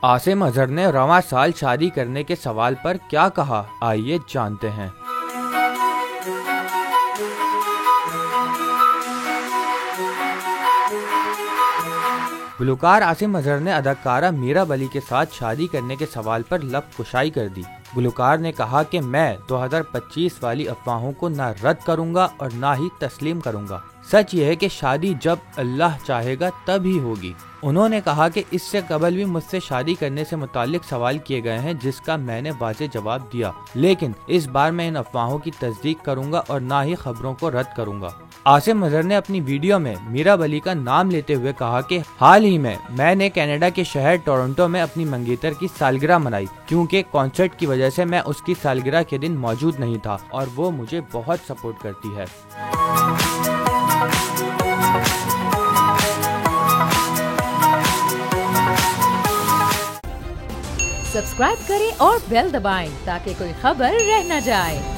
आसिम अजहर ने रवां साल शादी करने के सवाल पर क्या कहा, आइए जानते हैं। गुलकार आसिम अजहर ने अदाकारा मीरा बली के साथ शादी करने के सवाल पर लब कुशाई कर दी। गुलकार ने कहा कि मैं 2025 वाली अफवाहों को ना रद्द करूंगा और ना ही तस्लीम करूंगा। सच ये है कि शादी जब अल्लाह चाहेगा तब ही होगी। उन्होंने कहा कि इससे कबल भी मुझसे शादी करने से मुताल्लिक सवाल किए गए हैं, जिसका मैंने वाज़ेह जवाब दिया, लेकिन इस बार मैं इन अफवाहों की तस्दीक करूंगा और ना ही खबरों को रद्द करूंगा। आसिम अजहर ने अपनी वीडियो में मीरा बली का नाम लेते हुए कहा कि हाल ही में मैंने कनाडा के शहर टोरंटो में अपनी मंगेतर की सालगिरह मनाई, क्योंकि कॉन्सर्ट की वजह से मैं उसकी सालगिरह के दिन मौजूद नहीं था और वो मुझे बहुत सपोर्ट करती है। सब्सक्राइब करें और बेल दबाएं ताकि कोई खबर रह न जाए।